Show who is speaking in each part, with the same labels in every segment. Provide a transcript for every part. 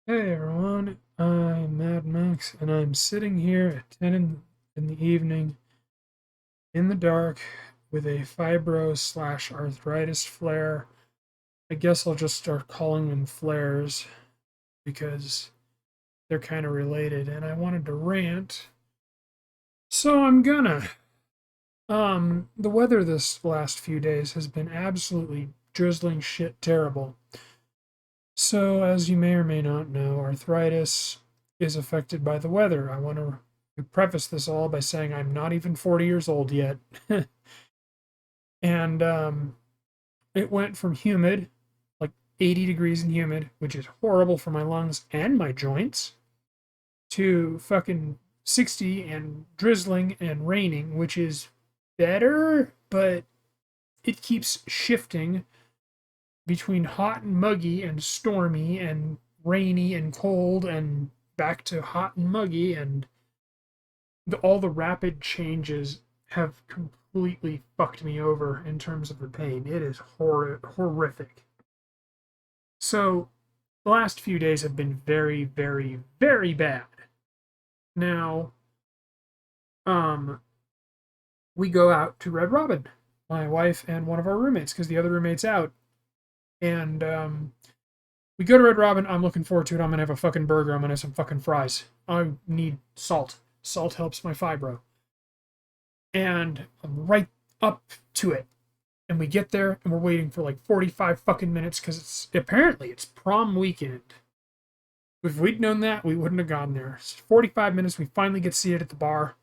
Speaker 1: Hey everyone, I'm Mad Max, and I'm sitting here at 10 in the evening in the dark with a fibro slash arthritis flare. I guess I'll just start calling them flares because they're kind of related, and I wanted to rant, so I'm gonna. The weather this last few days has been absolutely drizzling shit terrible. So, as you may or may not know, arthritis is affected by the weather. I want to preface this all by saying I'm not even 40 years old yet. and it went from humid, like 80 degrees and humid, which is horrible for my lungs and my joints, to fucking 60 and drizzling and raining, which is better, but it keeps shifting between hot and muggy and stormy and rainy and cold and back to hot and muggy, and all the rapid changes have completely fucked me over in terms of the pain. It is horrific. So the last few days have been very, very, very bad. Now, um, we go out to Red Robin, my wife and one of our roommates, because the other roommate's out, and we go to Red Robin. I'm looking forward to it. I'm gonna have a fucking burger. I'm gonna have some fucking fries. I need salt. Salt helps my fibro. And I'm right up to it. And we get there and we're waiting for like 45 fucking minutes because it's prom weekend. If we'd known that, we wouldn't have gone there. It's 45 minutes. We finally get seated at the bar.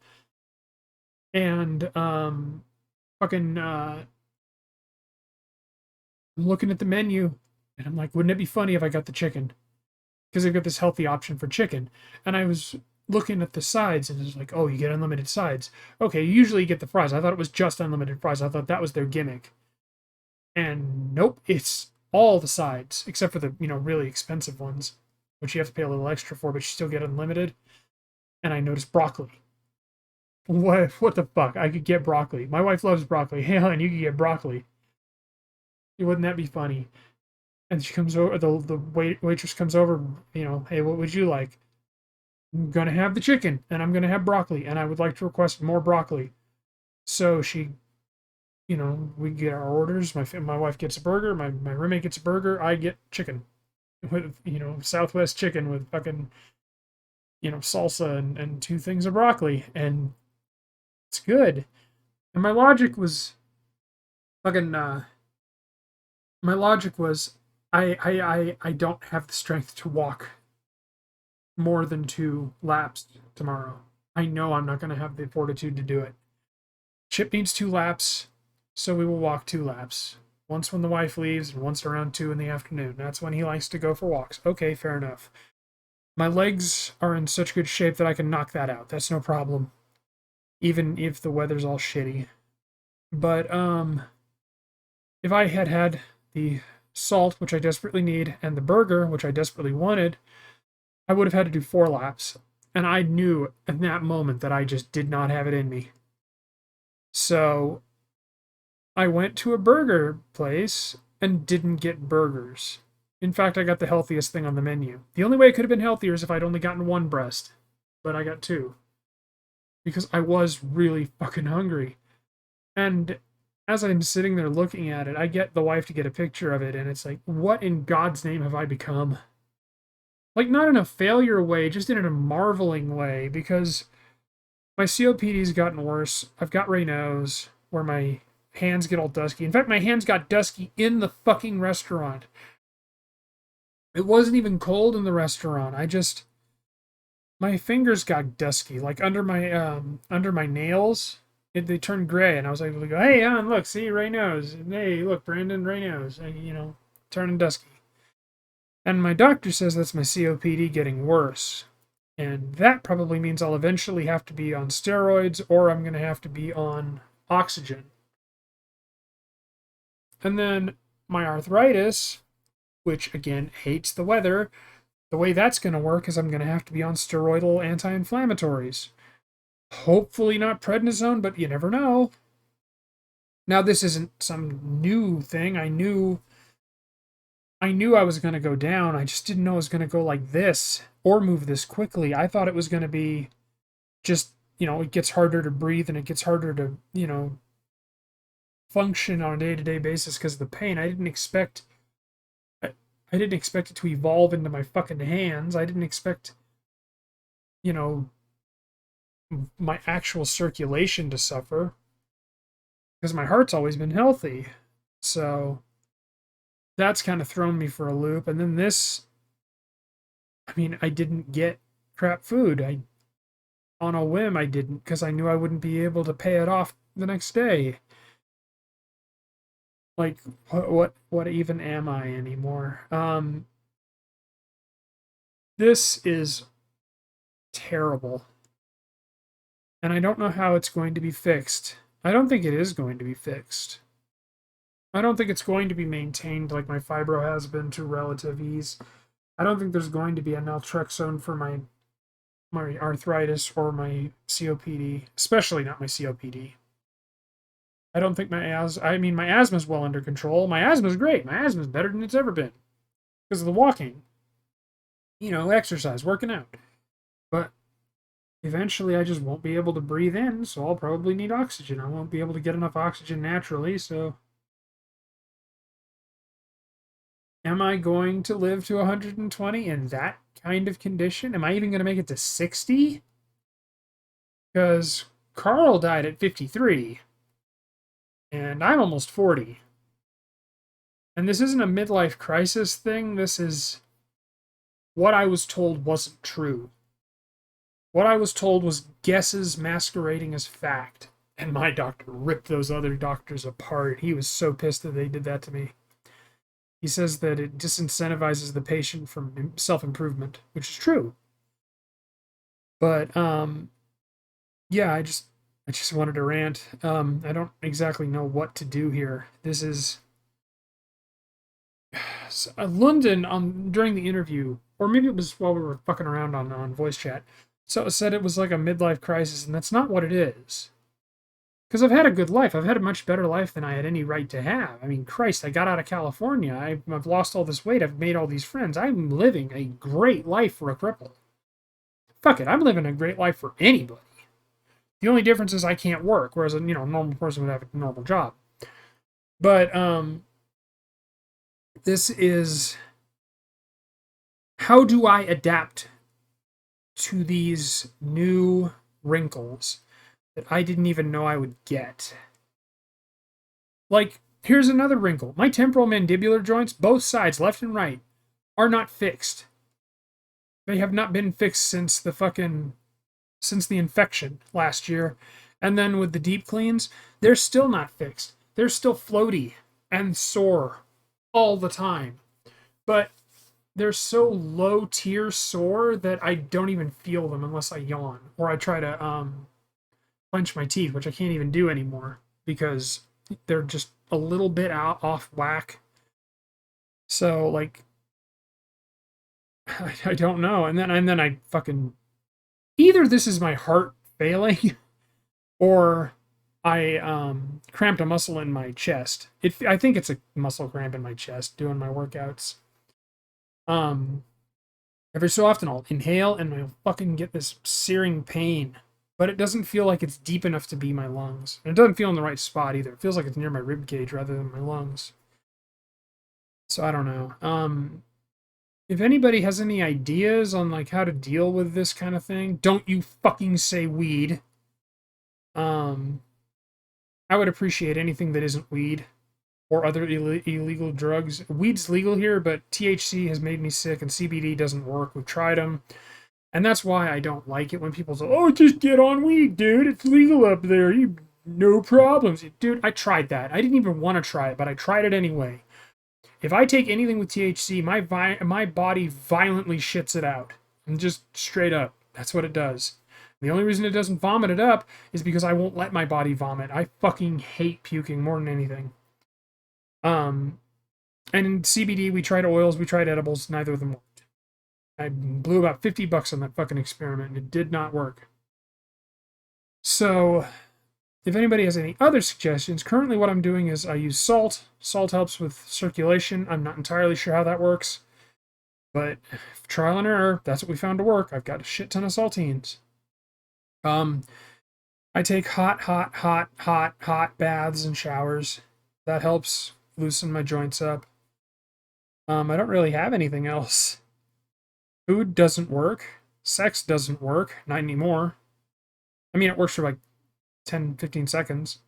Speaker 1: And fucking I'm looking at the menu and I'm like, wouldn't it be funny if I got the chicken? Because they've got this healthy option for chicken. And I was looking at the sides and it's like, oh, you get unlimited sides. Okay, you usually get the fries. I thought it was just unlimited fries. I thought that was their gimmick. And nope, it's all the sides except for the, really expensive ones, which you have to pay a little extra for, but you still get unlimited. And I noticed broccoli. What the fuck? I could get broccoli. My wife loves broccoli. Hey, hon, you could get broccoli. Wouldn't that be funny? And she comes over, the waitress comes over, hey, what would you like? I'm gonna have the chicken and I'm gonna have broccoli and I would like to request more broccoli. So she, we get our orders. My wife gets a burger. My roommate gets a burger. I get chicken with Southwest chicken with fucking salsa and two things of broccoli, and it's good. And fucking my logic was I don't have the strength to walk more than 2 laps tomorrow. I know I'm not going to have the fortitude to do it. Chip needs 2 laps, so we will walk 2 laps. Once when the wife leaves, and once around 2 in the afternoon. That's when he likes to go for walks. Okay, fair enough. My legs are in such good shape that I can knock that out. That's no problem, even if the weather's all shitty. But if I had had the salt, which I desperately need, and the burger, which I desperately wanted, I would have had to do 4 laps. And I knew in that moment that I just did not have it in me. So I went to a burger place and didn't get burgers. In fact, I got the healthiest thing on the menu. The only way it could have been healthier is if I'd only gotten one breast, but I got two because I was really fucking hungry. And as I'm sitting there looking at it, I get the wife to get a picture of it, and it's like, what in God's name have I become? Like, not in a failure way, just in a marveling way, because my COPD's gotten worse. I've got Raynaud's, where my hands get all dusky. In fact, my hands got dusky in the fucking restaurant. It wasn't even cold in the restaurant. My fingers got dusky, like under my nails. They turned gray, and I was able to go, "Hey, on, look, see Raynaud's. Hey, look, Brandon Raynaud's. Turning dusky." And my doctor says that's my COPD getting worse, and that probably means I'll eventually have to be on steroids, or I'm going to have to be on oxygen. And then my arthritis, which again hates the weather, the way that's going to work is I'm going to have to be on steroidal anti-inflammatories. Hopefully not prednisone, but you never know. Now, this isn't some new thing. I knew I knew I was going to go down. I just didn't know it was going to go like this or move this quickly. I thought it was going to be just, it gets harder to breathe and it gets harder to, function on a day-to-day basis because of the pain. I didn't expect it to evolve into my fucking hands. I didn't expect, you know, my actual circulation to suffer because my heart's always been healthy. So that's kind of thrown me for a loop. And then this, I mean, I didn't get crap food. On a whim, I didn't because I knew I wouldn't be able to pay it off the next day. Like, what even am I anymore? This is terrible. And I don't know how it's going to be fixed. I don't think it is going to be fixed. I don't think it's going to be maintained like my fibro has been to relative ease. I don't think there's going to be a naltrexone for my arthritis or my COPD, especially not my COPD. I don't think my asthma's well under control. My asthma's great. My asthma's better than it's ever been because of the walking. Exercise, working out. But eventually I just won't be able to breathe in, so I'll probably need oxygen. I won't be able to get enough oxygen naturally, so am I going to live to 120 in that kind of condition? Am I even going to make it to 60? Because Carl died at 53, and I'm almost 40. And this isn't a midlife crisis thing. This is what I was told wasn't true. What I was told was guesses masquerading as fact. And my doctor ripped those other doctors apart. He was so pissed that they did that to me. He says that it disincentivizes the patient from self-improvement, which is true. But yeah, I just wanted to rant. I don't exactly know what to do here. This is London during the interview, or maybe it was while we were fucking around on voice chat. So it said it was like a midlife crisis, and that's not what it is. Because I've had a good life. I've had a much better life than I had any right to have. I mean, Christ, I got out of California. I've lost all this weight. I've made all these friends. I'm living a great life for a cripple. Fuck it, I'm living a great life for anybody. The only difference is I can't work, whereas a normal person would have a normal job. But this is, how do I adapt to these new wrinkles that I didn't even know I would get? Like, here's another wrinkle. My temporal mandibular joints, both sides, left and right, are not fixed. They have not been fixed since the infection last year. And then with the deep cleans, they're still not fixed. They're still floaty and sore all the time. But they're so low tier sore that I don't even feel them unless I yawn or I try to clench my teeth, which I can't even do anymore because they're just a little bit off whack. So like, I don't know. And then I fucking, either this is my heart failing or I cramped a muscle in my chest. I think it's a muscle cramp in my chest doing my workouts. Every so often I'll inhale and I'll fucking get this searing pain, but it doesn't feel like it's deep enough to be my lungs. And it doesn't feel in the right spot either. It feels like it's near my rib cage rather than my lungs. So I don't know. If anybody has any ideas on like how to deal with this kind of thing, don't you fucking say weed. I would appreciate anything that isn't weed or other illegal drugs. Weed's legal here, but THC has made me sick and CBD doesn't work. We've tried them. And that's why I don't like it when people say, oh, just get on weed, dude. It's legal up there. No problems. Dude, I tried that. I didn't even want to try it, but I tried it anyway. If I take anything with THC, my body violently shits it out. And just straight up. That's what it does. The only reason it doesn't vomit it up is because I won't let my body vomit. I fucking hate puking more than anything. And in CBD, we tried oils, we tried edibles, neither of them worked. I blew about $50 on that fucking experiment, and it did not work. So, if anybody has any other suggestions, currently what I'm doing is I use salt. Salt helps with circulation. I'm not entirely sure how that works, but trial and error, that's what we found to work. I've got a shit ton of saltines. I take hot baths and showers. That helps loosen my joints up. I don't really have anything else. Food doesn't work. Sex doesn't work. Not anymore. I mean, it works for like 10, 15 seconds.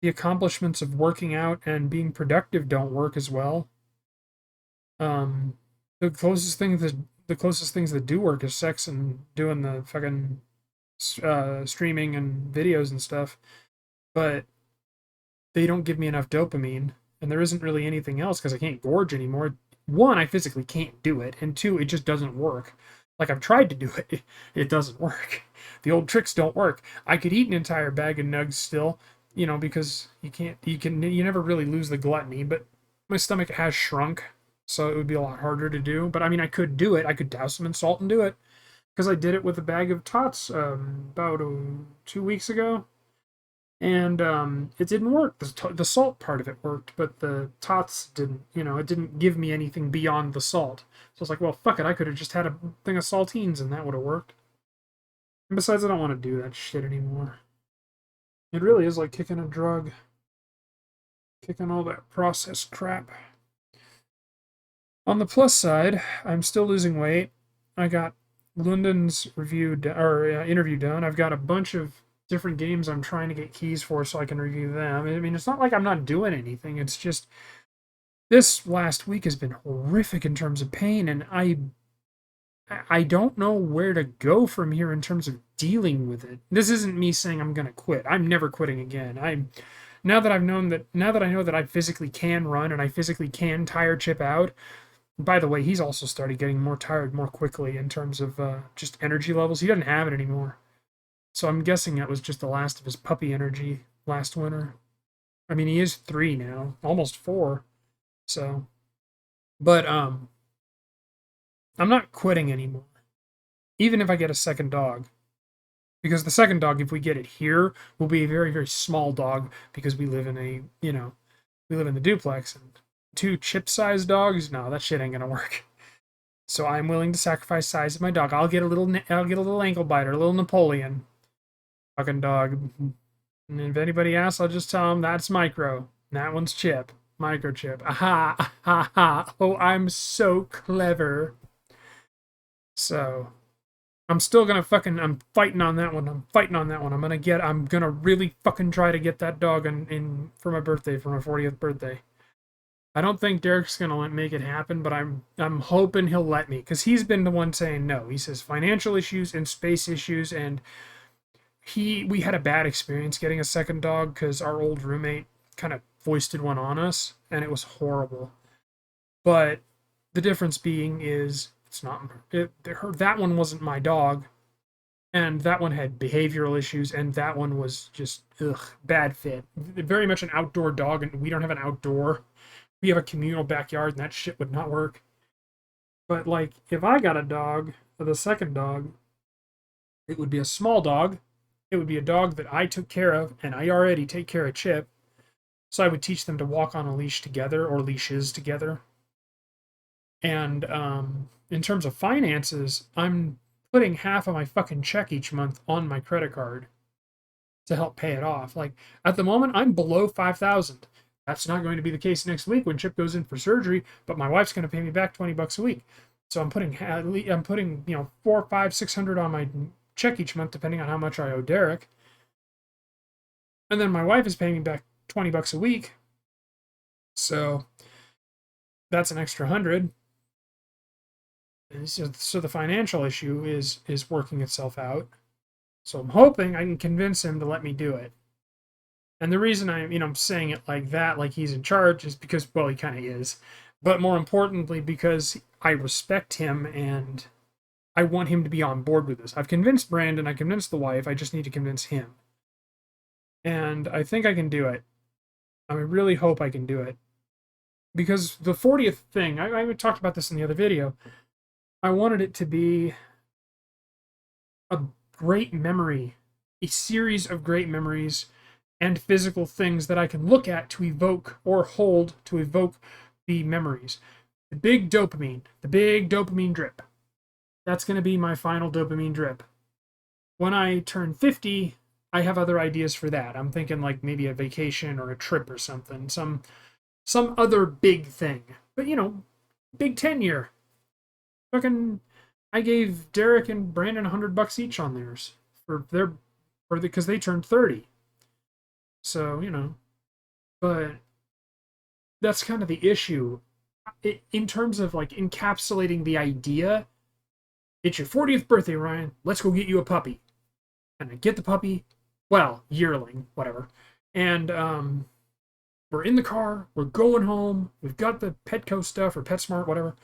Speaker 1: The accomplishments of working out and being productive don't work as well. The closest things that do work is sex and doing the fucking streaming and videos and stuff. But they don't give me enough dopamine, and there isn't really anything else because I can't gorge anymore. One, I physically can't do it, and two, it just doesn't work. Like, I've tried to do it, it doesn't work. The old tricks don't work. I could eat an entire bag of nugs still, because you never really lose the gluttony, but my stomach has shrunk, so it would be a lot harder to do. But I mean, I could do it. I could douse them in salt and do it, because I did it with a bag of tots about 2 weeks ago, and it didn't work. The salt part of it worked, but the tots didn't. It didn't give me anything beyond the salt. So I was like, well, fuck it. I could have just had a thing of saltines, and that would have worked. And besides, I don't want to do that shit anymore. It really is like kicking a drug, kicking all that processed crap. On the plus side, I'm still losing weight. I got London's interview done. I've got a bunch of different games I'm trying to get keys for so I can review them. I mean, it's not like I'm not doing anything. It's just this last week has been horrific in terms of pain, and I don't know where to go from here in terms of dealing with it. This isn't me saying I'm gonna quit. I'm never quitting again. Now that I know that I physically can run and I physically can tire Chip out. By the way, he's also started getting more tired more quickly in terms of just energy levels. He doesn't have it anymore. So I'm guessing that was just the last of his puppy energy last winter. I mean, he is 3 now, almost 4. So, but I'm not quitting anymore. Even if I get a second dog. Because the second dog, if we get it here, will be a very, very small dog because we live in the duplex, and 2 chip-sized dogs, no, that shit ain't gonna work. So I'm willing to sacrifice size of my dog. I'll get a little ankle biter, a little Napoleon. Fucking dog. And if anybody asks, I'll just tell them that's Micro. That one's Chip. Microchip. Aha! Aha! Oh, I'm so clever. So, I'm still gonna I'm fighting on that one. I'm gonna really fucking try to get that dog in for my birthday, for my 40th birthday. I don't think Derek's gonna make it happen, but I'm hoping he'll let me, because he's been the one saying no. He says financial issues and space issues, and we had a bad experience getting a second dog because our old roommate kind of foisted one on us, and it was horrible. But the difference being is that one wasn't my dog, and that one had behavioral issues, and that one was just bad fit. Very much an outdoor dog, and we don't have an outdoor. We have a communal backyard, and that shit would not work. But like, if I got a dog, the second dog, it would be a small dog. It would be a dog that I took care of, and I already take care of Chip. So I would teach them to walk on a leash together, or leashes together. And in terms of finances, I'm putting half of my fucking check each month on my credit card to help pay it off. Like, at the moment, I'm below 5,000. That's not going to be the case next week when Chip goes in for surgery, but my wife's going to pay me back $20 a week. So I'm putting 400, 500, 600 on my check each month, depending on how much I owe Derek. And then my wife is paying me back $20 a week. So that's an extra 100. So the financial issue is working itself out. So I'm hoping I can convince him to let me do it. And the reason I'm saying it like that, like he's in charge, is because, well, he kind of is. But more importantly, because I respect him and I want him to be on board with this. I've convinced Brandon, I convinced the wife, I just need to convince him. And I think I can do it. I really hope I can do it. Because the 40th thing, I talked about this in the other video, I wanted it to be a great memory, a series of great memories and physical things that I can look at to evoke or hold to evoke the memories. The big dopamine drip. That's going to be my final dopamine drip. When I turn 50, I have other ideas for that. I'm thinking like maybe a vacation or a trip or something, some other big thing. But big 10 year. Fucking, I gave Derek and Brandon $100 each on theirs because they turned 30. So but that's kind of the issue. In terms of like encapsulating the idea, it's your 40th birthday, Ryan. Let's go get you a puppy. And I get the puppy, well, yearling, whatever. And we're in the car, we're going home, we've got the Petco stuff or PetSmart, whatever.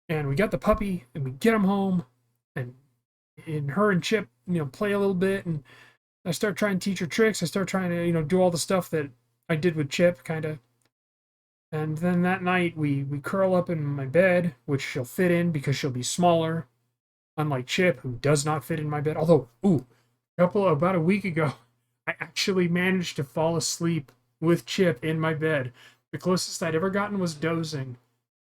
Speaker 1: And we got the puppy, and we get him home, and her and Chip, play a little bit, and I start trying to teach her tricks. I start trying to, do all the stuff that I did with Chip, kind of. And then that night, we curl up in my bed, which she'll fit in because she'll be smaller, unlike Chip, who does not fit in my bed. Although, about a week ago, I actually managed to fall asleep with Chip in my bed. The closest I'd ever gotten was dozing,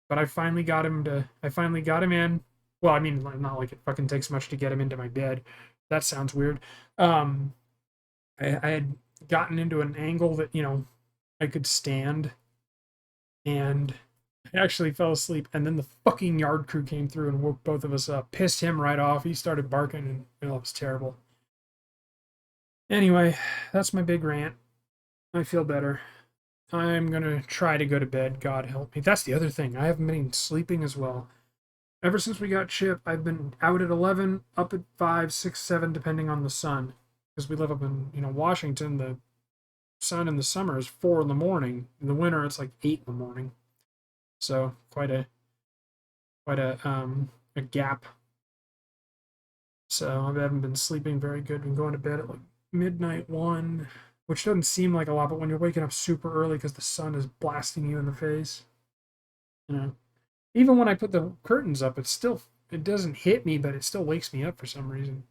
Speaker 1: but I finally got him in. Well, I mean, not like it fucking takes much to get him into my bed. That sounds weird. I had gotten into an angle that I could stand, and I actually fell asleep. And then the fucking yard crew came through and woke both of us up, pissed him right off. He started barking, and it was terrible. Anyway, that's my big rant. I feel better. I'm gonna try to go to bed. God help me. That's the other thing. I haven't been sleeping as well. Ever since we got Chip, I've been out at 11, up at 5, 6, 7, depending on the sun. Because we live up in Washington. The sun in the summer is 4 in the morning. In the winter, it's like 8 in the morning. So quite a gap. So I haven't been sleeping very good. Been going to bed at like midnight 1, which doesn't seem like a lot, but when you're waking up super early because the sun is blasting you in the face, even when I put the curtains up, it doesn't hit me, but it still wakes me up for some reason.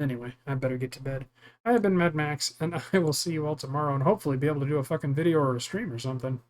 Speaker 1: Anyway, I better get to bed. I have been Mad Max, and I will see you all tomorrow, and hopefully be able to do a fucking video or a stream or something.